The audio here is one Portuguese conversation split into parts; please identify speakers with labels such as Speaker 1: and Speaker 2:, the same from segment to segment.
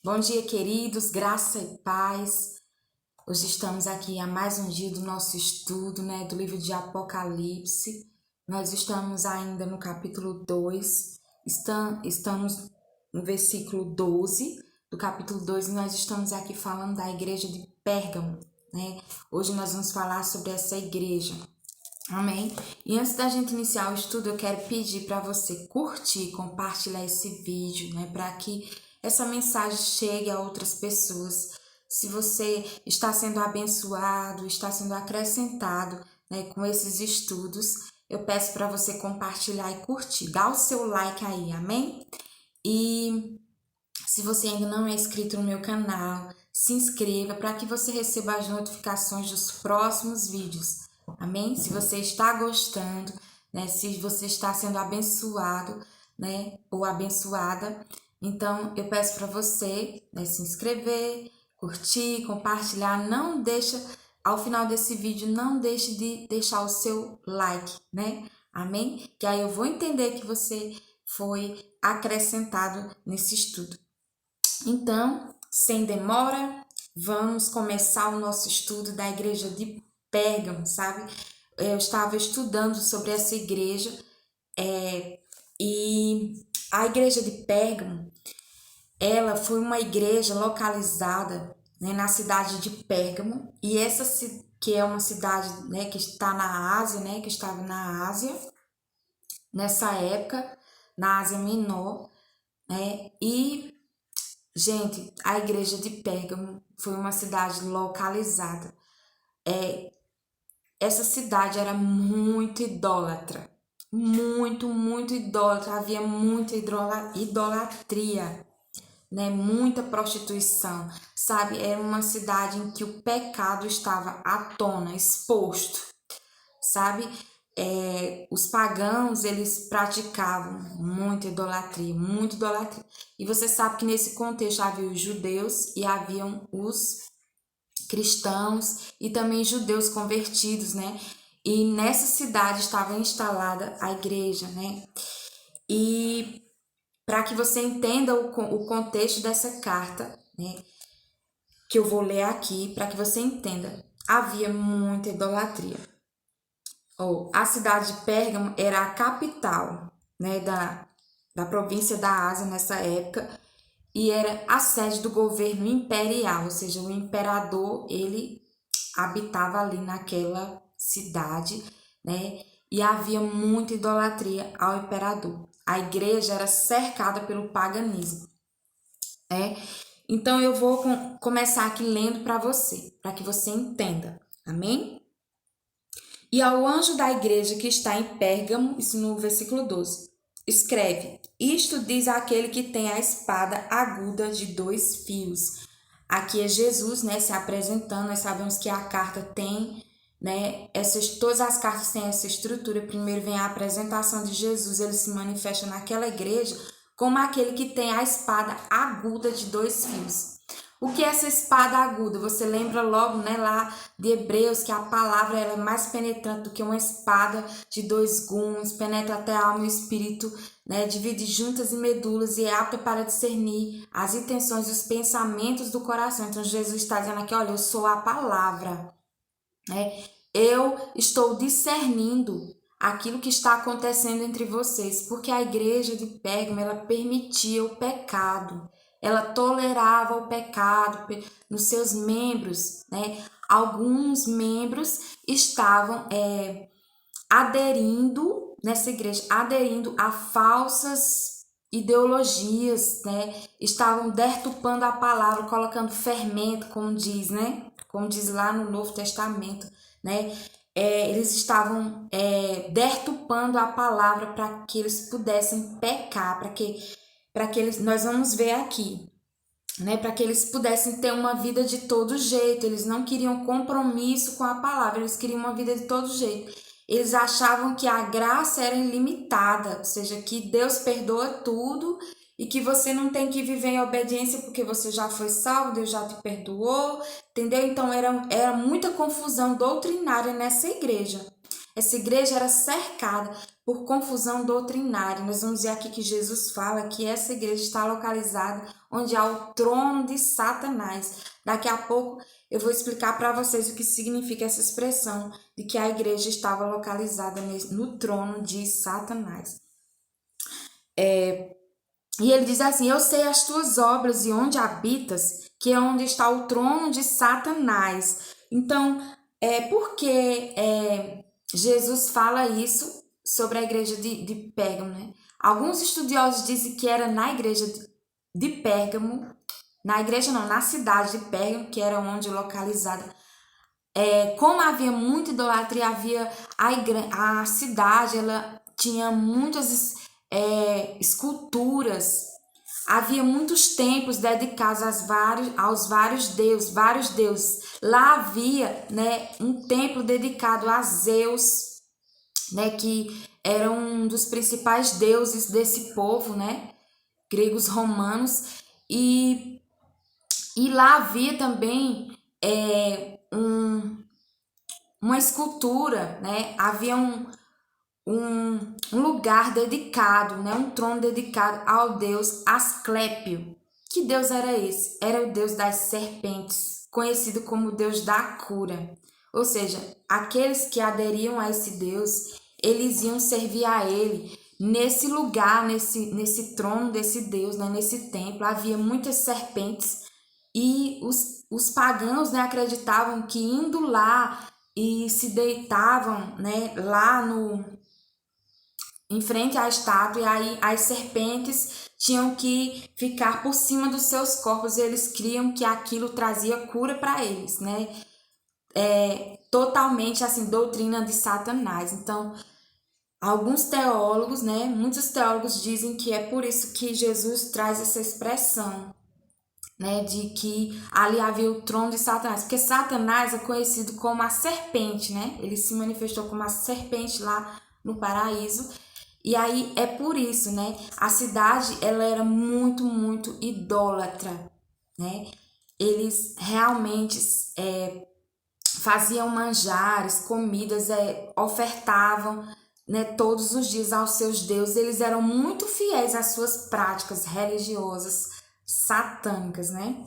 Speaker 1: Bom dia, queridos, graça e paz. Hoje estamos aqui a mais um dia do nosso estudo, do livro de Apocalipse. Nós estamos ainda no capítulo 2, estamos no versículo 12 do capítulo 2 e nós estamos aqui falando da igreja de Pérgamo, né? Hoje nós vamos falar sobre essa igreja. Amém? E antes da gente iniciar o estudo, eu quero pedir para você curtir, compartilhar esse vídeo, para que essa mensagem chegue a outras pessoas. Se você está sendo abençoado, está sendo acrescentado, com esses estudos, eu peço para você compartilhar e curtir. Dá o seu like aí, amém? E se você ainda não é inscrito no meu canal, se inscreva para que você receba as notificações dos próximos vídeos. Amém? Se você está gostando, se você está sendo abençoado, ou abençoada, então eu peço para você, se inscrever, curtir, compartilhar, não deixa ao final desse vídeo, não deixe de deixar o seu like, Amém? Que aí eu vou entender que você foi acrescentado nesse estudo. Então, sem demora, vamos começar o nosso estudo da igreja de Pérgamo, sabe? Eu estava estudando sobre essa igreja e a igreja de Pérgamo, ela foi uma igreja localizada, na cidade de Pérgamo, e essa que é uma cidade, que está na Ásia, que estava na Ásia nessa época, na Ásia Menor, e gente, a igreja de Pérgamo foi uma cidade localizada. Essa cidade era muito idólatra. Muito idólatra. Havia muita idolatria, Muita prostituição, sabe? Era uma cidade em que o pecado estava à tona, exposto, sabe? Os pagãos, eles praticavam muita idolatria, muito idolatria. E você sabe que nesse contexto havia os judeus e haviam os cristãos e também judeus convertidos, E nessa cidade estava instalada a igreja, E para que você entenda o contexto dessa carta, que eu vou ler aqui, para que você entenda, havia muita idolatria. A cidade de Pérgamo era a capital, da província da Ásia nessa época e era a sede do governo imperial, ou seja, o imperador, ele habitava ali naquela cidade, E havia muita idolatria ao imperador. A igreja era cercada pelo paganismo, Então eu vou começar aqui lendo para que você entenda. Amém? E ao anjo da igreja que está em Pérgamo, isso no versículo 12, escreve: Isto diz aquele que tem a espada aguda de 2 fios. Aqui é Jesus, se apresentando. Nós sabemos que a carta tem, todas as cartas têm essa estrutura. Primeiro vem a apresentação de Jesus, ele se manifesta naquela igreja como aquele que tem a espada aguda de 2 fios. O que é essa espada aguda? Você lembra logo, lá de Hebreus, que a palavra ela é mais penetrante do que uma espada de 2 gumes, penetra até a alma e o espírito, divide juntas e medulas e é apta para discernir as intenções e os pensamentos do coração. Então Jesus está dizendo aqui, olha, eu sou a palavra, Eu estou discernindo aquilo que está acontecendo entre vocês, porque a igreja de Pérgamo, ela permitia o pecado, ela tolerava o pecado nos seus membros, Alguns membros estavam aderindo nessa igreja, aderindo a falsas ideologias, Estavam deturpando a palavra, colocando fermento, como diz, Como diz lá no Novo Testamento, eles estavam deturpando a palavra para que eles pudessem pecar, para que eles, nós vamos ver aqui, para que eles pudessem ter uma vida de todo jeito. Eles não queriam compromisso com a palavra, eles queriam uma vida de todo jeito. Eles achavam que a graça era ilimitada, ou seja, que Deus perdoa tudo e que você não tem que viver em obediência porque você já foi salvo, Deus já te perdoou, entendeu? Então era muita confusão doutrinária nessa igreja. Essa igreja era cercada por confusão doutrinária. Nós vamos ver aqui que Jesus fala que essa igreja está localizada onde há o trono de Satanás. Daqui a pouco eu vou explicar para vocês o que significa essa expressão de que a igreja estava localizada no trono de Satanás. E ele diz assim: eu sei as tuas obras e onde habitas, que é onde está o trono de Satanás. Então, por que Jesus fala isso sobre a igreja de Pérgamo, né? Alguns estudiosos dizem que era na igreja de Pérgamo, na cidade de Pérgamo, que era onde localizada. Como havia muita idolatria, havia a cidade, ela tinha muitas esculturas, havia muitos templos dedicados aos vários deuses. Lá havia, né, um templo dedicado a Zeus, né, que era um dos principais deuses desse povo, né, gregos romanos, e lá havia também uma escultura, né, havia um lugar dedicado, né, um trono dedicado ao deus Asclépio. Que deus era esse? Era o deus das serpentes, conhecido como o deus da cura. Ou seja, aqueles que aderiam a esse deus, eles iam servir a ele nesse lugar, nesse trono desse deus, né, nesse templo. Havia muitas serpentes e os pagãos, né, acreditavam que indo lá e se deitavam, né, lá em frente à estátua, e aí as serpentes tinham que ficar por cima dos seus corpos, e eles criam que aquilo trazia cura para eles, né? Totalmente assim, doutrina de Satanás. Então, alguns teólogos, né, muitos teólogos dizem que é por isso que Jesus traz essa expressão, né, de que ali havia o trono de Satanás, porque Satanás é conhecido como a serpente, né? Ele se manifestou como a serpente lá no paraíso. E aí é por isso, né? A cidade, ela era muito, muito idólatra, né? Eles realmente faziam manjares, comidas, ofertavam, né, todos os dias aos seus deuses. Eles eram muito fiéis às suas práticas religiosas satânicas, né?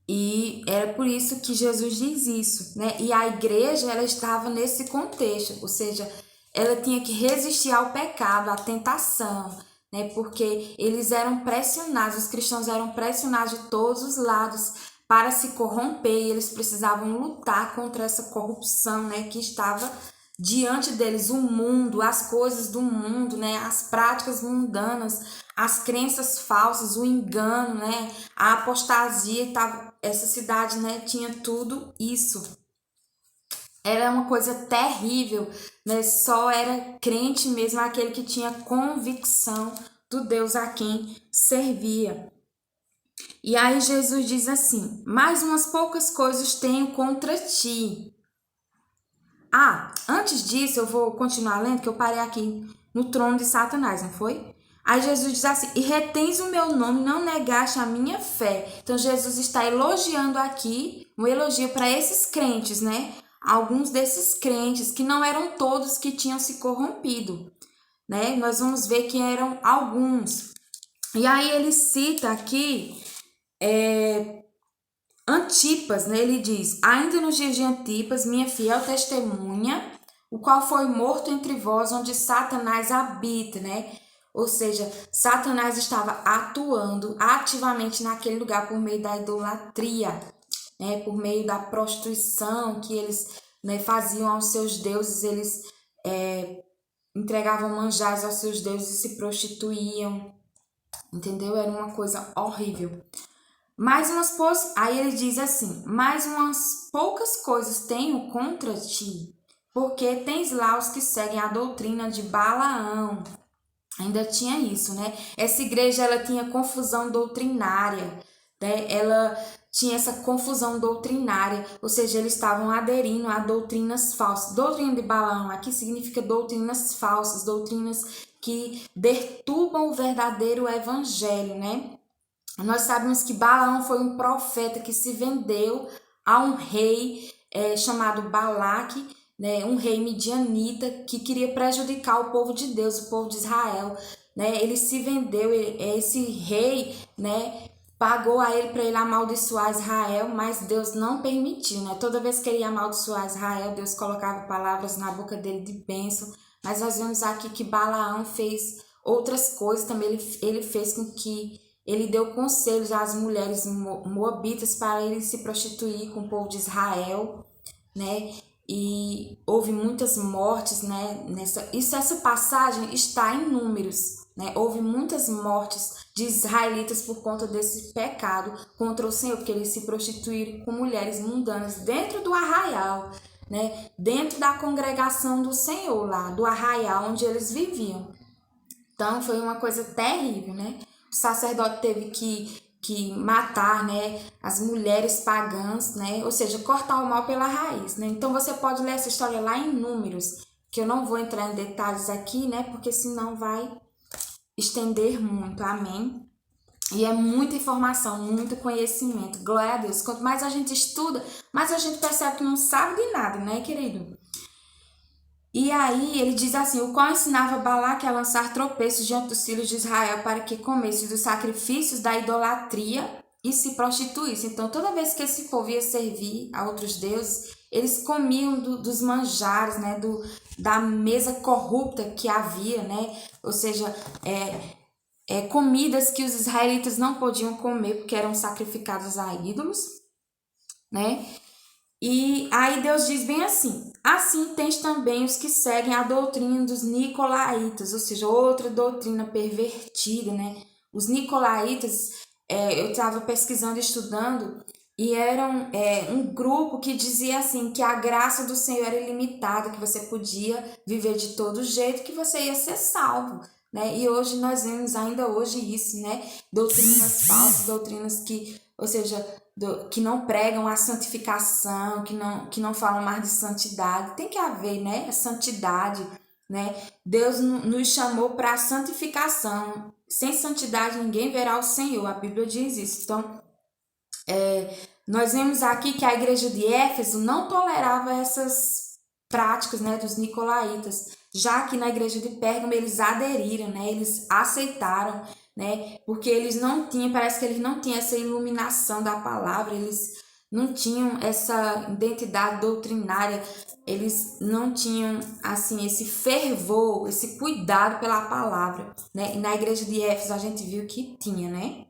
Speaker 1: E era por isso que Jesus diz isso, né? E a igreja, ela estava nesse contexto, ou seja, ela tinha que resistir ao pecado, à tentação, né? Porque eles eram pressionados, os cristãos eram pressionados de todos os lados para se corromper, e eles precisavam lutar contra essa corrupção, né, que estava diante deles, o mundo, as coisas do mundo, né, as práticas mundanas, as crenças falsas, o engano, né, a apostasia, essa cidade, né, tinha tudo isso. Era uma coisa terrível, né? Só era crente mesmo aquele que tinha convicção do Deus a quem servia. E aí Jesus diz assim: mais umas poucas coisas tenho contra ti. Antes disso eu vou continuar lendo, que eu parei aqui no trono de Satanás, não foi? Aí Jesus diz assim: e retens o meu nome, não negaste a minha fé. Então Jesus está elogiando aqui, um elogio para esses crentes, né? Alguns desses crentes, que não eram todos que tinham se corrompido, né? Nós vamos ver que eram alguns. E aí ele cita aqui Antipas, né? Ele diz: ainda nos dias de Antipas, minha fiel testemunha, o qual foi morto entre vós, onde Satanás habita, né? Ou seja, Satanás estava atuando ativamente naquele lugar por meio da idolatria, né? Por meio da prostituição que eles, né, faziam aos seus deuses, eles entregavam manjares aos seus deuses e se prostituíam, entendeu? Era uma coisa horrível. Aí ele diz assim: mais umas poucas coisas tenho contra ti, porque tens lá os que seguem a doutrina de Balaão. Ainda tinha isso, né? Essa igreja, ela tinha confusão doutrinária, né? Ela tinha essa confusão doutrinária, ou seja, eles estavam aderindo a doutrinas falsas. Doutrina de Balaão aqui significa doutrinas falsas, doutrinas que perturbam o verdadeiro evangelho, né? Nós sabemos que Balaão foi um profeta que se vendeu a um rei chamado Balaque, né, um rei midianita que queria prejudicar o povo de Deus, o povo de Israel, né? Ele se vendeu, esse rei, né, pagou a ele para ele amaldiçoar Israel, mas Deus não permitiu, né? Toda vez que ele ia amaldiçoar Israel, Deus colocava palavras na boca dele de bênção. Mas nós vemos aqui que Balaão fez outras coisas também. Ele fez com que ele deu conselhos às mulheres moabitas para ele se prostituir com o povo de Israel, né? E houve muitas mortes, né? Essa passagem está em Números, né? Houve muitas mortes de israelitas por conta desse pecado contra o Senhor, porque eles se prostituíram com mulheres mundanas dentro do arraial, né? Dentro da congregação do Senhor lá, do arraial onde eles viviam. Então foi uma coisa terrível, né? O sacerdote teve que matar, né, as mulheres pagãs, né? Ou seja, cortar o mal pela raiz, né? Então você pode ler essa história lá em Números, que eu não vou entrar em detalhes aqui, né? Porque senão vai estender muito, amém? E é muita informação, muito conhecimento, glória a Deus. Quanto mais a gente estuda, mais a gente percebe que não sabe de nada, né, querido? E aí ele diz assim, o qual ensinava Balaque a lançar tropeços diante dos filhos de Israel para que comessem dos sacrifícios da idolatria e se prostituíssem. Então toda vez que esse povo ia servir a outros deuses, eles comiam dos manjares, né, da mesa corrupta que havia, né, ou seja, comidas que os israelitas não podiam comer porque eram sacrificadas a ídolos, né? E aí Deus diz bem assim, assim tens também os que seguem a doutrina dos nicolaítas, ou seja, outra doutrina pervertida, né? Os nicolaítas, eu estava pesquisando, estudando, e eram um grupo que dizia assim, que a graça do Senhor era ilimitada, que você podia viver de todo jeito, que você ia ser salvo, né? E hoje nós vemos ainda hoje isso, né? Doutrinas falsas, doutrinas que, ou seja, que não pregam a santificação, que não falam mais de santidade. Tem que haver, né? A santidade, né? Deus nos chamou para a santificação. Sem santidade ninguém verá o Senhor. A Bíblia diz isso. Então, nós vemos aqui que a igreja de Éfeso não tolerava essas práticas, né, dos nicolaítas, já que na igreja de Pérgamo eles aderiram, né, eles aceitaram, né, porque eles não tinham, parece que eles não tinham essa iluminação da palavra, eles não tinham essa identidade doutrinária, eles não tinham, assim, esse fervor, esse cuidado pela palavra, né, e na igreja de Éfeso a gente viu que tinha, né.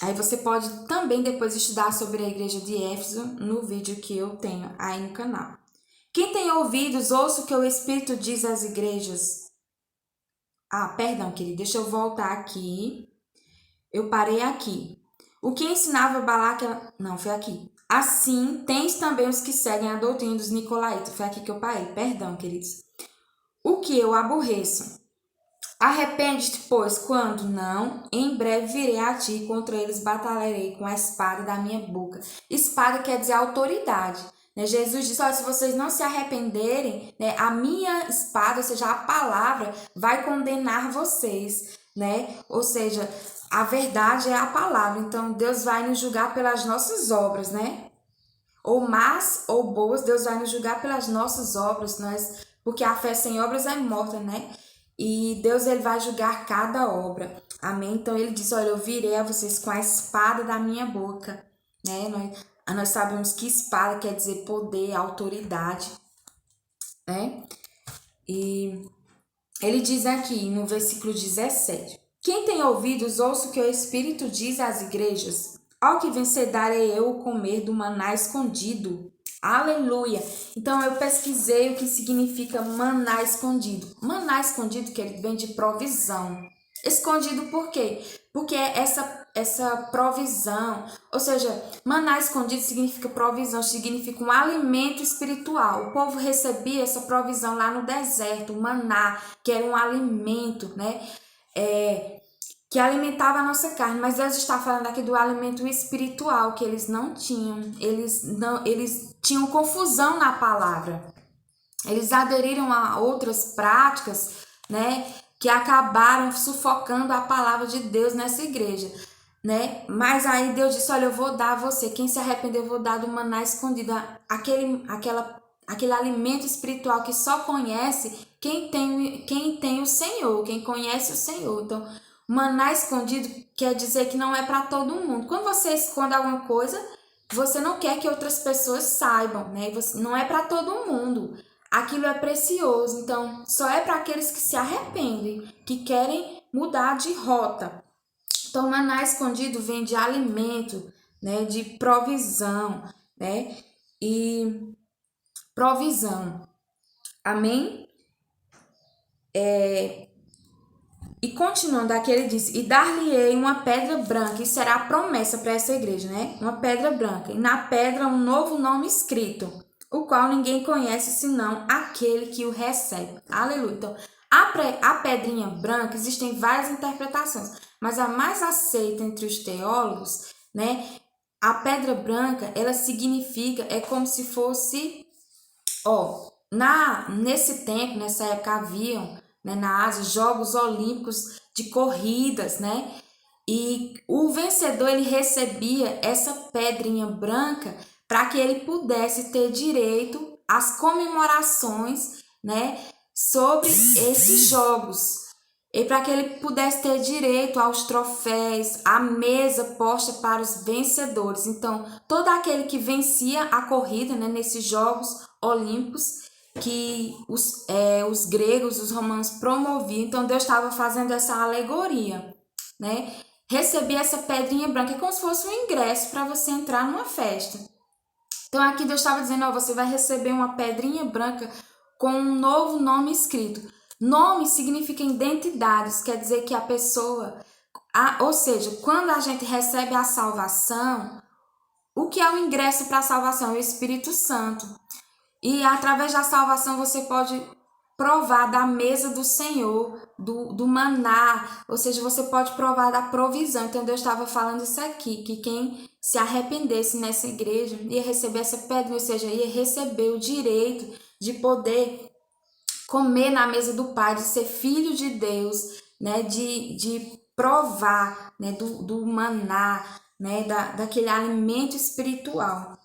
Speaker 1: Aí você pode também depois estudar sobre a igreja de Éfeso no vídeo que eu tenho aí no canal. Quem tem ouvidos, ouça o que o Espírito diz às igrejas. Ah, perdão, querido, deixa eu voltar aqui. Eu parei aqui. O que ensinava Balaque... Não, foi aqui. Assim, tens também os que seguem a doutrina dos nicolaítas. Foi aqui que eu parei. Perdão, queridos. O que eu aborreço. Arrepende-te, pois, quando não, em breve virei a ti e contra eles batalharei com a espada da minha boca. Espada quer dizer autoridade, né? Jesus disse, olha, se vocês não se arrependerem, né, a minha espada, ou seja, a palavra, vai condenar vocês, né? Ou seja, a verdade é a palavra, então Deus vai nos julgar pelas nossas obras, né? Ou más ou boas, Deus vai nos julgar pelas nossas obras, porque a fé sem obras é morta, né? E Deus ele vai julgar cada obra. Amém? Então ele diz, olha, eu virei a vocês com a espada da minha boca, né? Nós sabemos que espada quer dizer poder, autoridade, né? E ele diz aqui no versículo 17, quem tem ouvidos, ouça o que o Espírito diz às igrejas. Ao que vencer darei eu o comer do maná escondido. Aleluia! Então eu pesquisei o que significa maná escondido. Maná escondido, que ele vem de provisão. Escondido por quê? Porque essa provisão, ou seja, maná escondido significa provisão, significa um alimento espiritual. O povo recebia essa provisão lá no deserto, o maná, que era um alimento, né? Que alimentava a nossa carne, mas Deus está falando aqui do alimento espiritual que eles não tinham. Eles tinham confusão na palavra. Eles aderiram a outras práticas, né, que acabaram sufocando a palavra de Deus nessa igreja. né? Mas aí Deus disse, olha, eu vou dar a você, quem se arrepender eu vou dar do maná escondido, aquele alimento espiritual que só conhece quem tem o Senhor, quem conhece o Senhor. Então, maná escondido quer dizer que não é para todo mundo. Quando você esconde alguma coisa, você não quer que outras pessoas saibam, né? Não é para todo mundo. Aquilo é precioso, então só é para aqueles que se arrependem, que querem mudar de rota. Então, maná escondido vem de alimento, né? De provisão, né? E provisão. Amém? E continuando aqui, ele diz: E dar-lhe-ei uma pedra branca, e será a promessa para essa igreja, né? Uma pedra branca, e na pedra um novo nome escrito, o qual ninguém conhece senão aquele que o recebe. Aleluia. Então, a pedrinha branca, existem várias interpretações, mas a mais aceita entre os teólogos, né? A pedra branca, ela significa, é como se fosse, nesse tempo, nessa época haviam, né, na Ásia, Jogos Olímpicos de corridas, né? E o vencedor ele recebia essa pedrinha branca para que ele pudesse ter direito às comemorações, né, sobre esses jogos. E para que ele pudesse ter direito aos troféus, à mesa posta para os vencedores. Então, todo aquele que vencia a corrida, né, nesses Jogos Olímpicos, que os gregos, os romanos promoviam. Então, Deus estava fazendo essa alegoria, né? Receber essa pedrinha branca é como se fosse um ingresso para você entrar numa festa. Então, aqui Deus estava dizendo, você vai receber uma pedrinha branca com um novo nome escrito. Nome significa identidades, quer dizer que a pessoa... ou seja, quando a gente recebe a salvação, o que é o ingresso para a salvação? É o Espírito Santo. E através da salvação você pode provar da mesa do Senhor, do maná, ou seja, você pode provar da provisão. Então Deus estava falando isso aqui, que quem se arrependesse nessa igreja ia receber essa pedra, ou seja, ia receber o direito de poder comer na mesa do Pai, de ser filho de Deus, né, de provar, né, do maná, né, daquele alimento espiritual.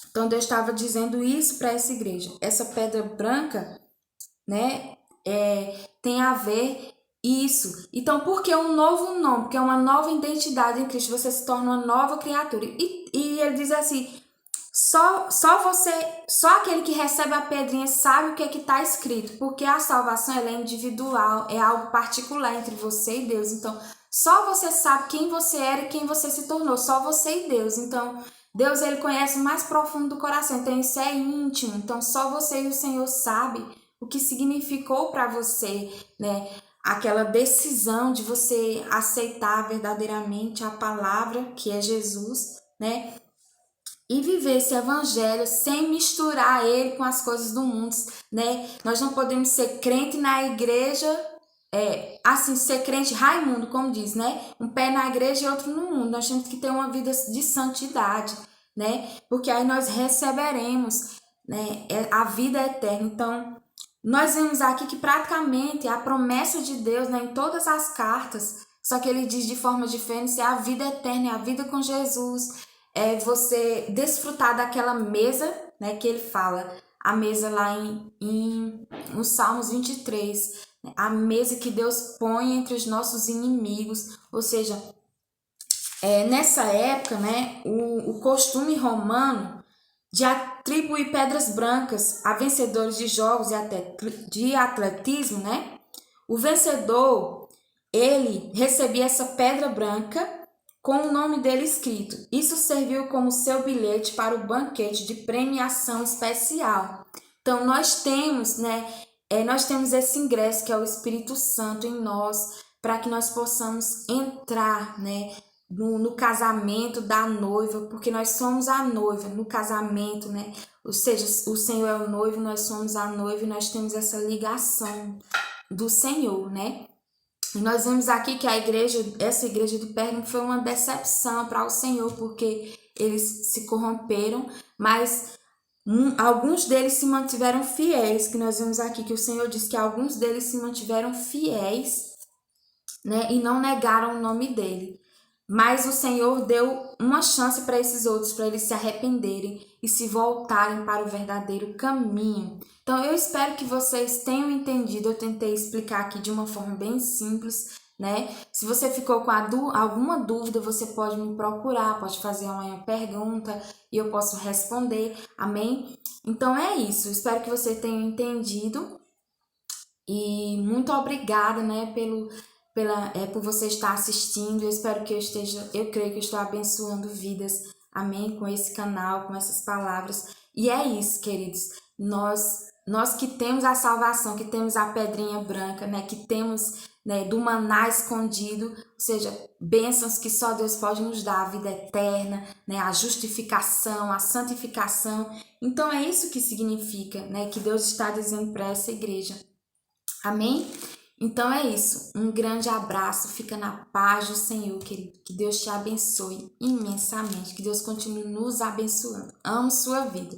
Speaker 1: Então Deus estava dizendo isso para essa igreja. Essa pedra branca, né, tem a ver isso. Então, por que um novo nome? Porque é uma nova identidade em Cristo. Você se torna uma nova criatura. E ele diz assim: só aquele que recebe a pedrinha sabe o que é que está escrito, porque a salvação ela é individual, é algo particular entre você e Deus. Então, só você sabe quem você era e quem você se tornou, só você e Deus. Então, Deus ele conhece o mais profundo do coração, então isso é íntimo. Então, só você e o Senhor sabem o que significou para você, né? Aquela decisão de você aceitar verdadeiramente a palavra que é Jesus, né? E viver esse evangelho sem misturar ele com as coisas do mundo, né? Nós não podemos ser crente na igreja, assim, ser crente Raimundo, como diz, né? Um pé na igreja e outro no mundo. Nós temos que ter uma vida de santidade, né? Porque aí nós receberemos, né, a vida eterna. Então, nós vemos aqui que praticamente a promessa de Deus, né, em todas as cartas, só que ele diz de forma diferente, é a vida eterna, é a vida com Jesus, é você desfrutar daquela mesa, né, que ele fala, a mesa lá no Salmos 23, né, a mesa que Deus põe entre os nossos inimigos, ou seja, nessa época, né, o costume romano de atribuir pedras brancas a vencedores de jogos de atletismo, né? O vencedor, ele recebia essa pedra branca com o nome dele escrito. Isso serviu como seu bilhete para o banquete de premiação especial. Então, nós temos, né? Nós temos esse ingresso que é o Espírito Santo em nós, para que nós possamos entrar, né? No casamento da noiva, porque nós somos a noiva no casamento, né? Ou seja, o Senhor é o noivo, nós somos a noiva e nós temos essa ligação do Senhor, né? E nós vemos aqui que essa igreja de Pérgamo foi uma decepção para o Senhor, porque eles se corromperam, mas alguns deles se mantiveram fiéis, que nós vemos aqui que o Senhor diz que alguns deles se mantiveram fiéis, né? E não negaram o nome dele. Mas o Senhor deu uma chance para esses outros, para eles se arrependerem e se voltarem para o verdadeiro caminho. Então, eu espero que vocês tenham entendido. Eu tentei explicar aqui de uma forma bem simples, né? Se você ficou com alguma dúvida, você pode me procurar, pode fazer uma pergunta e eu posso responder. Amém? Então, é isso. Espero que você tenha entendido. E muito obrigada, né, por você estar assistindo. Eu espero que eu creio que eu estou abençoando vidas, amém, com esse canal, com essas palavras. E é isso, queridos. Nós que temos a salvação, que temos a pedrinha branca, né, que temos, né, do maná escondido, ou seja, bênçãos que só Deus pode nos dar, a vida eterna, né, a justificação, a santificação. Então é isso que significa, né, que Deus está dizendo para essa igreja. Amém? Então é isso. Um grande abraço. Fica na paz do Senhor, querido. Que Deus te abençoe imensamente. Que Deus continue nos abençoando. Amo sua vida.